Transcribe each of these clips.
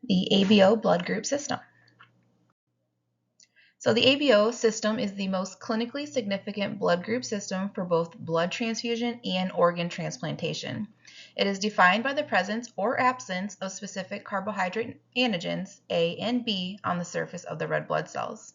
the ABO blood group system. So the ABO system is the most clinically significant blood group system for both blood transfusion and organ transplantation. It is defined by the presence or absence of specific carbohydrate antigens, A and B, on the surface of the red blood cells.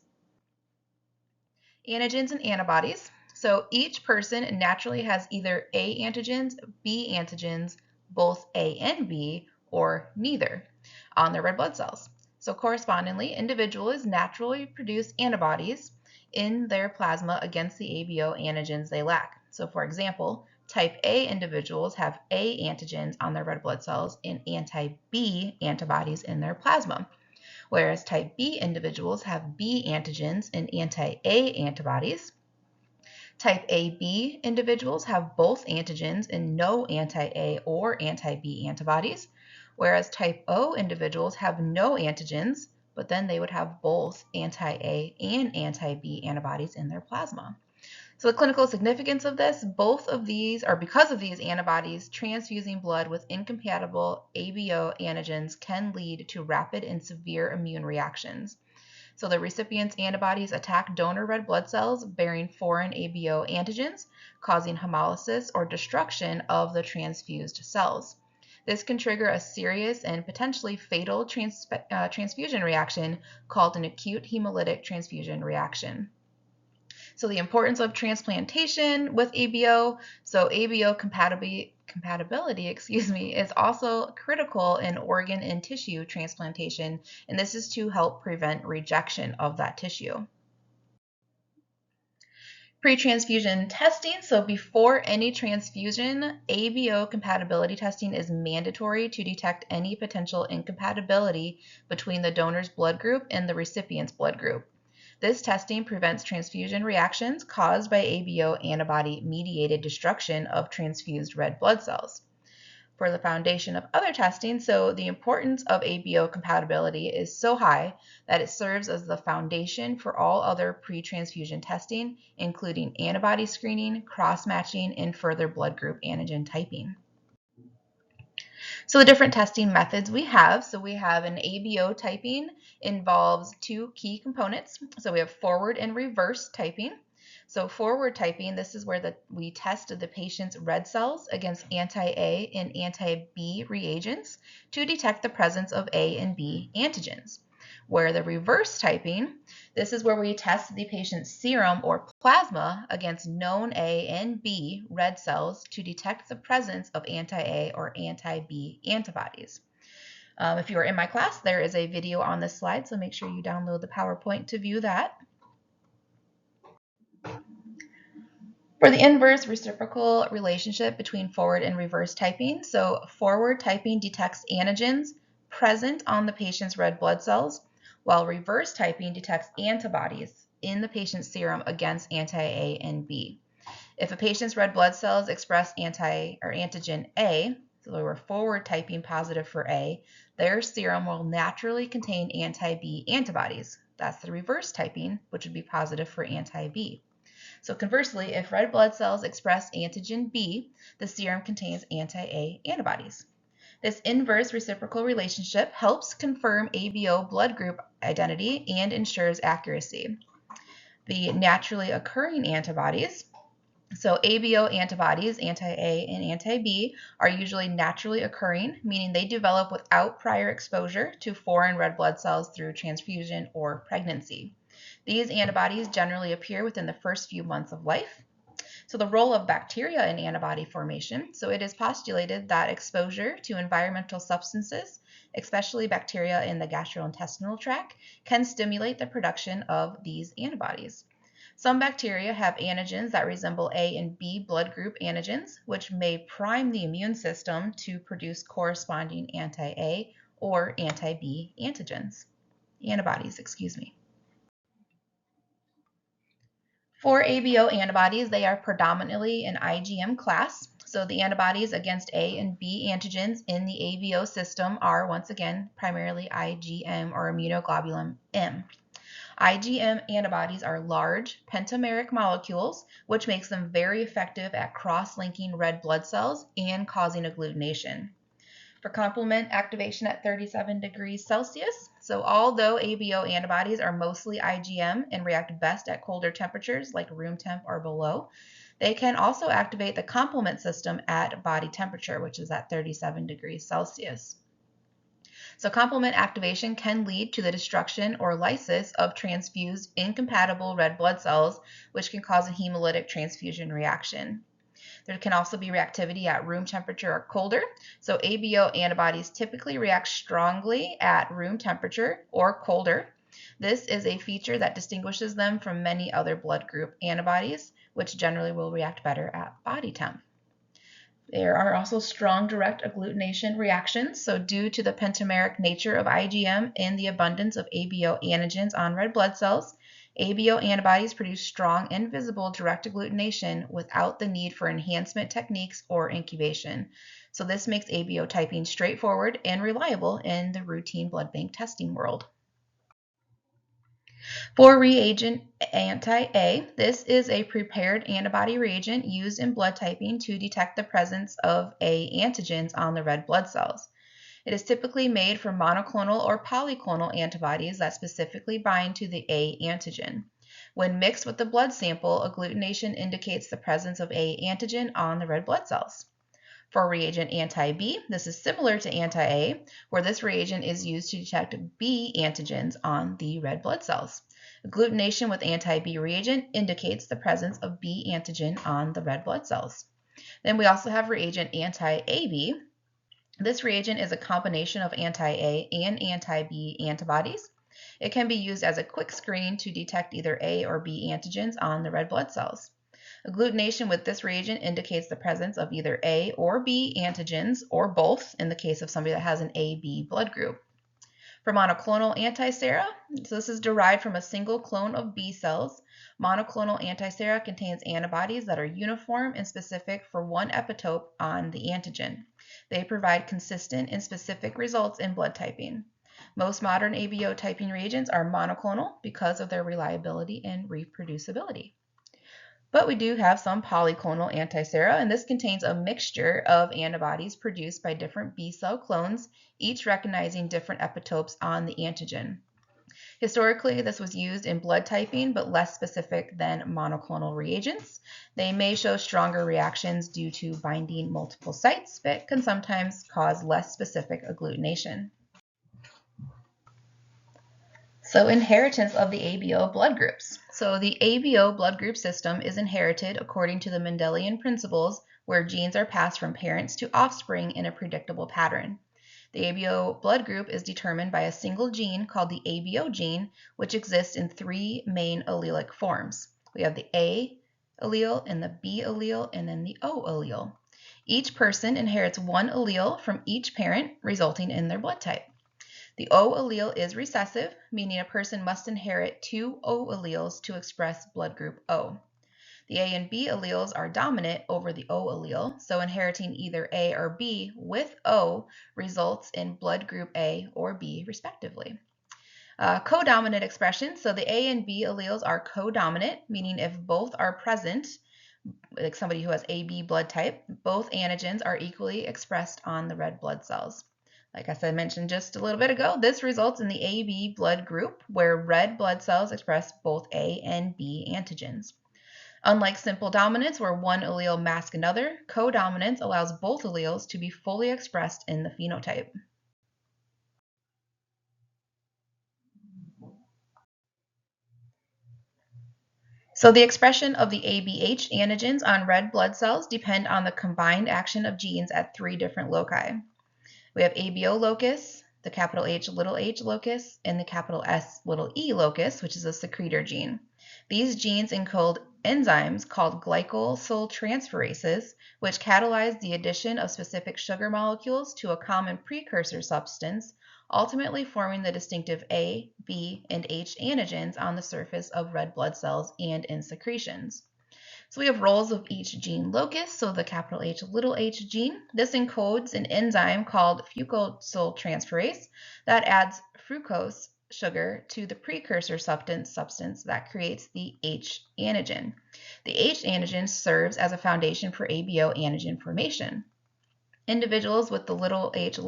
Antigens and antibodies. So each person naturally has either A antigens, B antigens, both A and B, or neither on their red blood cells. So correspondingly, individuals naturally produce antibodies in their plasma against the ABO antigens they lack. So for example, type A individuals have A antigens on their red blood cells and anti-B antibodies in their plasma, whereas type B individuals have B antigens and anti-A antibodies. Type AB individuals have both antigens and no anti-A or anti-B antibodies, whereas type O individuals have no antigens, but then they would have both anti-A and anti-B antibodies in their plasma. So the clinical significance of this, both of these, or because of these antibodies, transfusing blood with incompatible ABO antigens can lead to rapid and severe immune reactions. So the recipient's antibodies attack donor red blood cells bearing foreign ABO antigens, causing hemolysis or destruction of the transfused cells. This can trigger a serious and potentially fatal transfusion reaction called an acute hemolytic transfusion reaction. So the importance of transplantation with ABO. So ABO compatibility, is also critical in organ and tissue transplantation, and this is to help prevent rejection of that tissue. Pre-transfusion testing. So before any transfusion, ABO compatibility testing is mandatory to detect any potential incompatibility between the donor's blood group and the recipient's blood group. This testing prevents transfusion reactions caused by ABO antibody-mediated destruction of transfused red blood cells. For the foundation of other testing, so the importance of ABO compatibility is so high that it serves as the foundation for all other pre-transfusion testing, including antibody screening, cross-matching, and further blood group antigen typing. So the different testing methods we have. So we have an ABO typing involves two key components. So we have forward and reverse typing. So forward typing, this is where we test the patient's red cells against anti-A and anti-B reagents to detect the presence of A and B antigens. Where the reverse typing, this is where we test the patient's serum or plasma against known A and B red cells to detect the presence of anti-A or anti-B antibodies. If you are in my class, there is a video on this slide, so make sure you download the PowerPoint to view that. For the inverse reciprocal relationship between forward and reverse typing, so forward typing detects antigens present on the patient's red blood cells, while reverse typing detects antibodies in the patient's serum against anti-A and B. If a patient's red blood cells express antigen A, so they were forward typing positive for A, their serum will naturally contain anti-B antibodies. That's the reverse typing, which would be positive for anti-B. So conversely, if red blood cells express antigen B, the serum contains anti-A antibodies. This inverse reciprocal relationship helps confirm ABO blood group identity and ensures accuracy. The naturally occurring antibodies, so ABO antibodies, anti-A and anti-B, are usually naturally occurring, meaning they develop without prior exposure to foreign red blood cells through transfusion or pregnancy. These antibodies generally appear within the first few months of life. So the role of bacteria in antibody formation. So it is postulated that exposure to environmental substances, especially bacteria in the gastrointestinal tract, can stimulate the production of these antibodies. Some bacteria have antigens that resemble A and B blood group antigens, which may prime the immune system to produce corresponding anti-A or anti-B antibodies. For ABO antibodies, they are predominantly an IgM class. So the antibodies against A and B antigens in the ABO system are, once again, primarily IgM or immunoglobulin M. IgM antibodies are large pentameric molecules, which makes them very effective at cross-linking red blood cells and causing agglutination. For complement activation at 37 degrees Celsius. So although ABO antibodies are mostly IgM and react best at colder temperatures like room temp or below, they can also activate the complement system at body temperature, which is at 37 degrees Celsius. So complement activation can lead to the destruction or lysis of transfused incompatible red blood cells, which can cause a hemolytic transfusion reaction. There can also be reactivity at room temperature or colder. So ABO antibodies typically react strongly at room temperature or colder. This is a feature that distinguishes them from many other blood group antibodies, which generally will react better at body temp. There are also strong direct agglutination reactions. So due to the pentameric nature of IgM and the abundance of ABO antigens on red blood cells, ABO antibodies produce strong and visible direct agglutination without the need for enhancement techniques or incubation. So this makes ABO typing straightforward and reliable in the routine blood bank testing world. For reagent anti-A, this is a prepared antibody reagent used in blood typing to detect the presence of A antigens on the red blood cells. It is typically made from monoclonal or polyclonal antibodies that specifically bind to the A antigen. When mixed with the blood sample, agglutination indicates the presence of A antigen on the red blood cells. For reagent anti-B, this is similar to anti-A, where this reagent is used to detect B antigens on the red blood cells. Agglutination with anti-B reagent indicates the presence of B antigen on the red blood cells. Then we also have reagent anti-AB. This reagent is a combination of anti-A and anti-B antibodies. It can be used as a quick screen to detect either A or B antigens on the red blood cells. Agglutination with this reagent indicates the presence of either A or B antigens, or both in the case of somebody that has an AB blood group. For monoclonal antisera, so this is derived from a single clone of B cells. Monoclonal antisera contains antibodies that are uniform and specific for one epitope on the antigen. They provide consistent and specific results in blood typing. Most modern ABO typing reagents are monoclonal because of their reliability and reproducibility. But we do have some polyclonal antisera, and this contains a mixture of antibodies produced by different B cell clones, each recognizing different epitopes on the antigen. Historically, this was used in blood typing, but less specific than monoclonal reagents. They may show stronger reactions due to binding multiple sites, but can sometimes cause less specific agglutination. So inheritance of the ABO blood groups. So the ABO blood group system is inherited according to the Mendelian principles, where genes are passed from parents to offspring in a predictable pattern. The ABO blood group is determined by a single gene called the ABO gene, which exists in three main allelic forms. We have the A allele and the B allele and then the O allele. Each person inherits one allele from each parent, resulting in their blood type. The O allele is recessive, meaning a person must inherit two O alleles to express blood group O. The A and B alleles are dominant over the O allele, so inheriting either A or B with O results in blood group A or B, respectively. Codominant expression, so the A and B alleles are codominant, meaning if both are present, like somebody who has AB blood type, both antigens are equally expressed on the red blood cells. Like I said, mentioned just a little bit ago, this results in the AB blood group, where red blood cells express both A and B antigens. Unlike simple dominance, where one allele masks another, codominance allows both alleles to be fully expressed in the phenotype. So the expression of the ABH antigens on red blood cells depend on the combined action of genes at three different loci. We have ABO locus, the capital H little h locus, and the capital S little e locus, which is a secretor gene. These genes encode enzymes called glycosyltransferases, which catalyze the addition of specific sugar molecules to a common precursor substance, ultimately forming the distinctive A, B, and H antigens on the surface of red blood cells and in secretions. So we have roles of each gene locus, so the capital H little h gene. This encodes an enzyme called fucosyltransferase that adds fructose sugar to the precursor substance that creates the H antigen. The H antigen serves as a foundation for ABO antigen formation. Individuals with the little h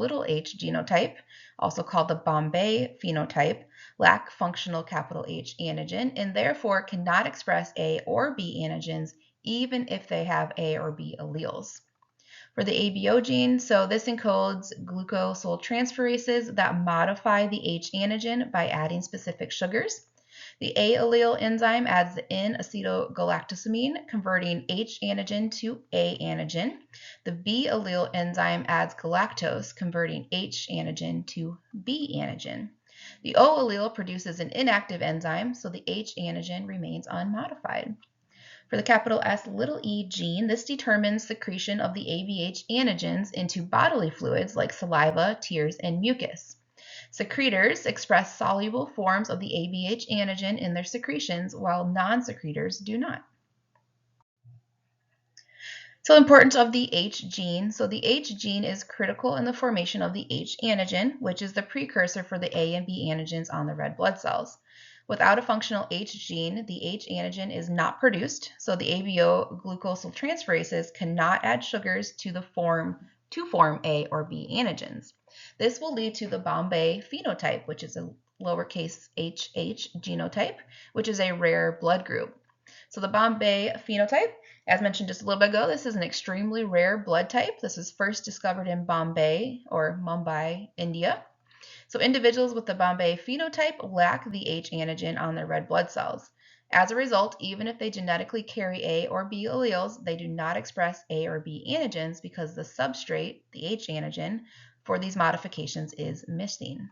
genotype, also called the Bombay phenotype, lack functional capital H antigen and therefore cannot express A or B antigens even if they have A or B alleles. For the ABO gene, so this encodes glucosyltransferases that modify the H antigen by adding specific sugars. The A allele enzyme adds the N-acetylgalactosamine, converting H antigen to A antigen. The B allele enzyme adds galactose, converting H antigen to B antigen. The O allele produces an inactive enzyme, so the H antigen remains unmodified. For the capital S little e gene, this determines secretion of the ABH antigens into bodily fluids like saliva, tears, and mucus. Secretors express soluble forms of the ABH antigen in their secretions, while non-secretors do not. So, importance of the H gene. So, the H gene is critical in the formation of the H antigen, which is the precursor for the A and B antigens on the red blood cells. Without a functional H gene, the H antigen is not produced, so the ABO glucosyltransferases cannot add sugars to form A or B antigens. This will lead to the Bombay phenotype, which is a lowercase hh genotype, which is a rare blood group. So the Bombay phenotype, as mentioned just a little bit ago, this is an extremely rare blood type. This was first discovered in Bombay or Mumbai, India. So individuals with the Bombay phenotype lack the H antigen on their red blood cells. As a result, even if they genetically carry A or B alleles, they do not express A or B antigens because the substrate, the H antigen, for these modifications is missing.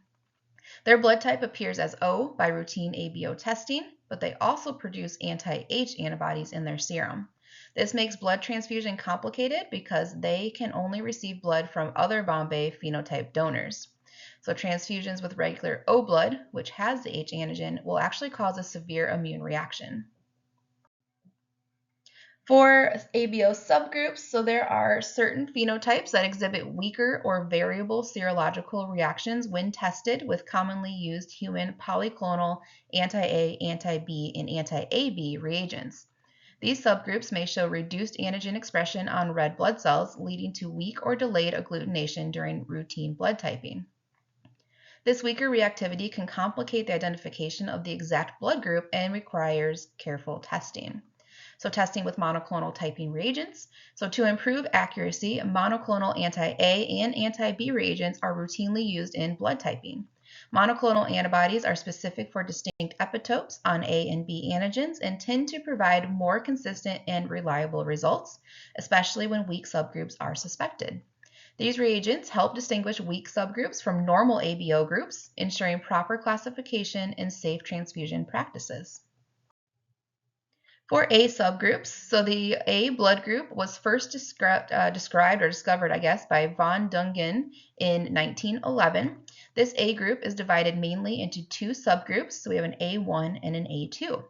Their blood type appears as O by routine ABO testing, but they also produce anti-H antibodies in their serum. This makes blood transfusion complicated because they can only receive blood from other Bombay phenotype donors. So transfusions with regular O blood, which has the H antigen, will actually cause a severe immune reaction. For ABO subgroups, so there are certain phenotypes that exhibit weaker or variable serological reactions when tested with commonly used human polyclonal anti-A, anti-B, and anti-AB reagents. These subgroups may show reduced antigen expression on red blood cells, leading to weak or delayed agglutination during routine blood typing. This weaker reactivity can complicate the identification of the exact blood group and requires careful testing. So testing with monoclonal typing reagents. So to improve accuracy, monoclonal anti-A and anti-B reagents are routinely used in blood typing. Monoclonal antibodies are specific for distinct epitopes on A and B antigens and tend to provide more consistent and reliable results, especially when weak subgroups are suspected. These reagents help distinguish weak subgroups from normal ABO groups, ensuring proper classification and safe transfusion practices. For A subgroups, so the A blood group was first described or discovered, by von Dungen in 1911. This A group is divided mainly into two subgroups, so we have an A1 and an A2.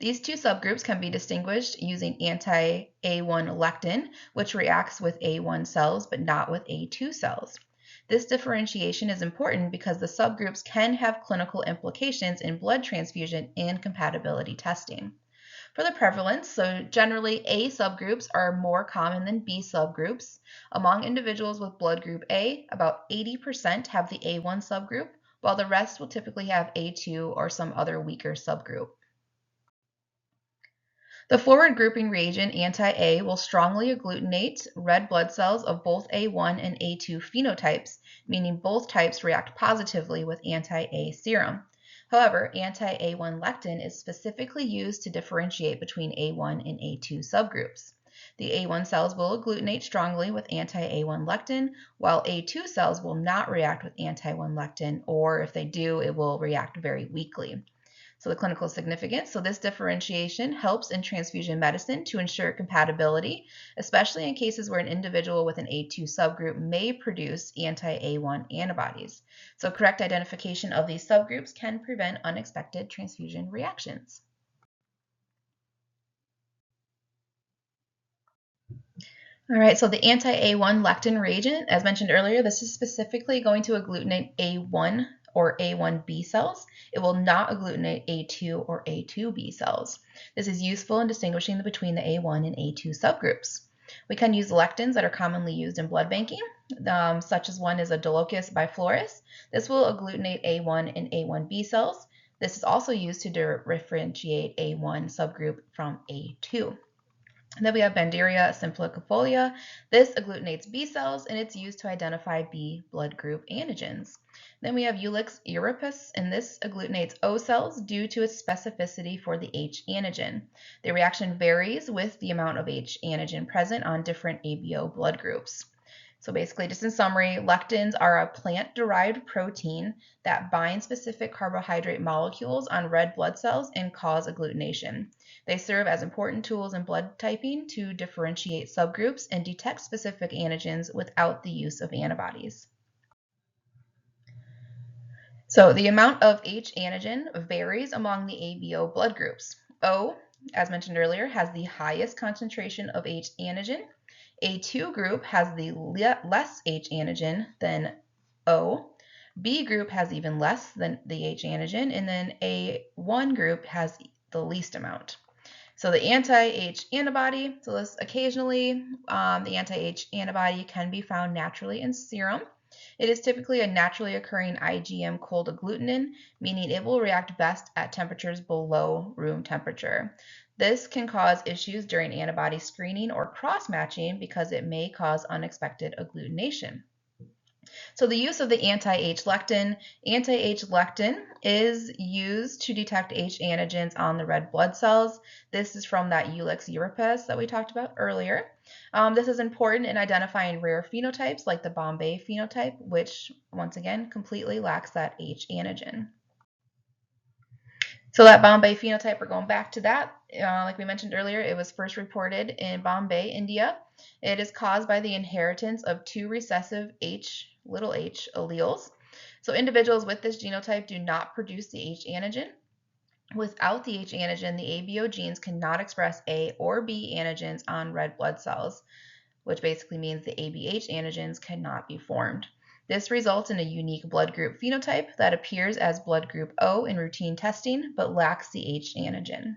These two subgroups can be distinguished using anti-A1 lectin, which reacts with A1 cells but not with A2 cells. This differentiation is important because the subgroups can have clinical implications in blood transfusion and compatibility testing. For the prevalence, so generally A subgroups are more common than B subgroups. Among individuals with blood group A, about 80% have the A1 subgroup, while the rest will typically have A2 or some other weaker subgroup. The forward grouping reagent anti-A will strongly agglutinate red blood cells of both A1 and A2 phenotypes, meaning both types react positively with anti-A serum. However, anti-A1 lectin is specifically used to differentiate between A1 and A2 subgroups. The A1 cells will agglutinate strongly with anti-A1 lectin, while A2 cells will not react with anti-1 lectin, or if they do, it will react very weakly. So the clinical significance. So this differentiation helps in transfusion medicine to ensure compatibility, especially in cases where an individual with an A2 subgroup may produce anti-A1 antibodies. So correct identification of these subgroups can prevent unexpected transfusion reactions. All right, so the anti-A1 lectin reagent, as mentioned earlier, this is specifically going to agglutinate A1 or A1B cells. It will not agglutinate A2 or A2B cells. This is useful in distinguishing between the A1 and A2 subgroups. We can use lectins that are commonly used in blood banking, such as one is a Dolochus biflorus. This will agglutinate A1 and A1B cells. This is also used to differentiate A1 subgroup from A2. And then we have Banderia simplicifolia. This agglutinates B cells, and it's used to identify B blood group antigens. Then we have Ulix europus, and this agglutinates O cells due to its specificity for the H antigen. The reaction varies with the amount of H antigen present on different ABO blood groups. So basically, just in summary, lectins are a plant-derived protein that bind specific carbohydrate molecules on red blood cells and cause agglutination. They serve as important tools in blood typing to differentiate subgroups and detect specific antigens without the use of antibodies. So the amount of H antigen varies among the ABO blood groups. O, as mentioned earlier, has the highest concentration of H antigen. A2 group has the less H antigen than O. B group has even less than the H antigen, and then A1 group has the least amount. So the anti-H antibody, so this occasionally the anti-H antibody can be found naturally in serum. It is typically a naturally occurring IgM cold agglutinin, meaning it will react best at temperatures below room temperature. This can cause issues during antibody screening or cross-matching because it may cause unexpected agglutination. So the use of the anti-H lectin is used to detect H antigens on the red blood cells. This is from that Ulix europus that we talked about earlier. This is important in identifying rare phenotypes like the Bombay phenotype, which once again completely lacks that H antigen. So that Bombay phenotype, we're going back to that. Like we mentioned earlier, it was first reported in Bombay, India. It is caused by the inheritance of two recessive little h alleles. So individuals with this genotype do not produce the H antigen. Without the H antigen, the ABO genes cannot express A or B antigens on red blood cells, which basically means the ABH antigens cannot be formed. This results in a unique blood group phenotype that appears as blood group O in routine testing, but lacks the H antigen.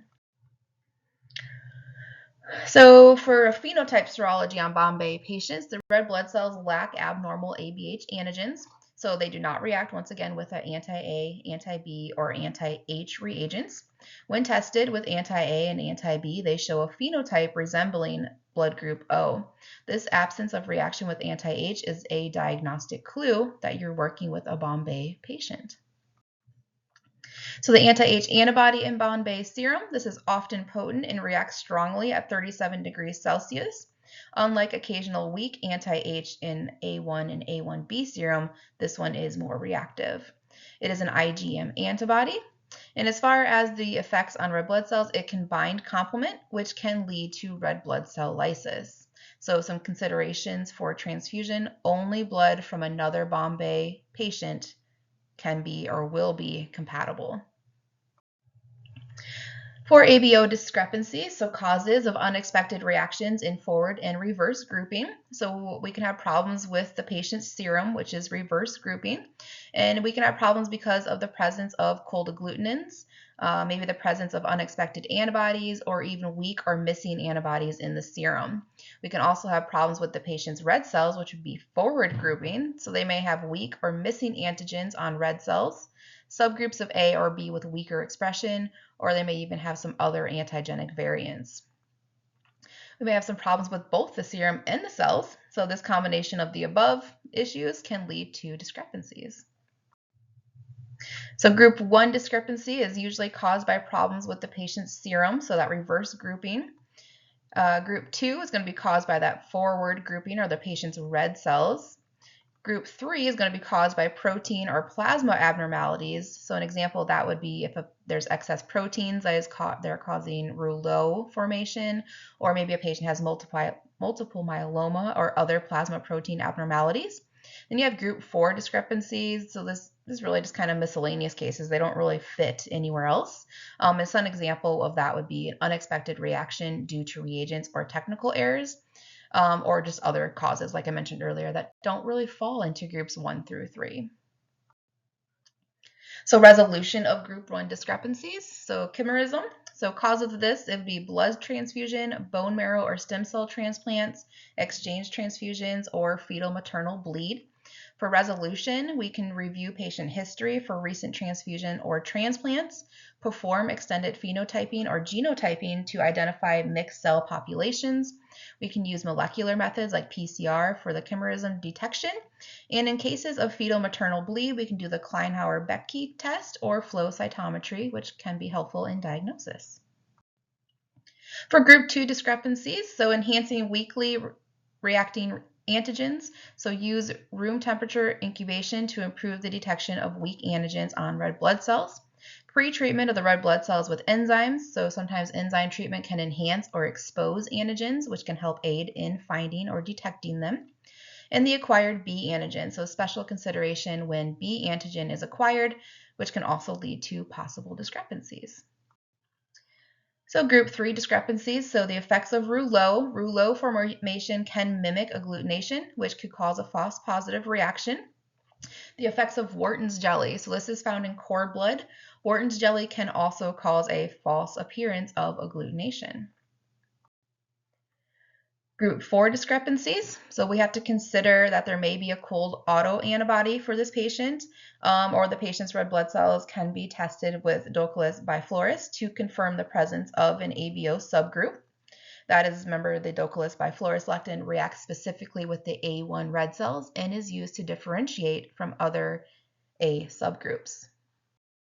So for a phenotype serology on Bombay patients, the red blood cells lack abnormal ABH antigens, so they do not react once again with the anti-A, anti-B, or anti-H reagents. When tested with anti-A and anti-B, they show a phenotype resembling blood group O. This absence of reaction with anti-H is a diagnostic clue that you're working with a Bombay patient. So the anti-H antibody in Bombay serum, this is often potent and reacts strongly at 37 degrees Celsius. Unlike occasional weak anti-H in A1 and A1B serum, this one is more reactive. It is an IgM antibody. And as far as the effects on red blood cells, it can bind complement, which can lead to red blood cell lysis. So some considerations for transfusion: only blood from another Bombay patient can be or will be compatible. For ABO discrepancies, so causes of unexpected reactions in forward and reverse grouping. So we can have problems with the patient's serum, which is reverse grouping. And we can have problems because of the presence of cold agglutinins, maybe the presence of unexpected antibodies, or even weak or missing antibodies in the serum. We can also have problems with the patient's red cells, which would be forward grouping. So they may have weak or missing antigens on red cells, subgroups of A or B with weaker expression, or they may even have some other antigenic variants. We may have some problems with both the serum and the cells, so this combination of the above issues can lead to discrepancies. So group 1 discrepancy is usually caused by problems with the patient's serum, so that reverse grouping. Group 2 is going to be caused by that forward grouping or the patient's red cells. Group 3 is going to be caused by protein or plasma abnormalities. So an example of that would be if there's excess proteins that is they're causing rouleau formation, or maybe a patient has multiple myeloma or other plasma protein abnormalities. Then you have group 4 discrepancies. So this is really just kind of miscellaneous cases. They don't really fit anywhere else. And some example of that would be an unexpected reaction due to reagents or technical errors. Or just other causes, like I mentioned earlier, that don't really fall into groups 1 through 3. So resolution of group 1 discrepancies. So chimerism. So cause of this, it would be blood transfusion, bone marrow or stem cell transplants, exchange transfusions, or fetal maternal bleed. For resolution, we can review patient history for recent transfusion or transplants, perform extended phenotyping or genotyping to identify mixed cell populations. We can use molecular methods like PCR for the chimerism detection. And in cases of fetal maternal bleed, we can do the Kleinhauer-Becky test or flow cytometry, which can be helpful in diagnosis. For group 2 discrepancies, so enhancing weakly reacting antigens, so use room temperature incubation to improve the detection of weak antigens on red blood cells. Pre-treatment of the red blood cells with enzymes, so sometimes enzyme treatment can enhance or expose antigens, which can help aid in finding or detecting them. And the acquired B antigen, so special consideration when B antigen is acquired, which can also lead to possible discrepancies. So group 3 discrepancies, so the effects of rouleau. Rouleau formation can mimic agglutination, which could cause a false positive reaction. The effects of Wharton's jelly, so this is found in cord blood. Wharton's jelly can also cause a false appearance of agglutination. Group 4 discrepancies. So we have to consider that there may be a cold autoantibody for this patient, or the patient's red blood cells can be tested with Docalus biflorus to confirm the presence of an ABO subgroup. That is, remember, the Docalus biflorus lectin reacts specifically with the A1 red cells and is used to differentiate from other A subgroups.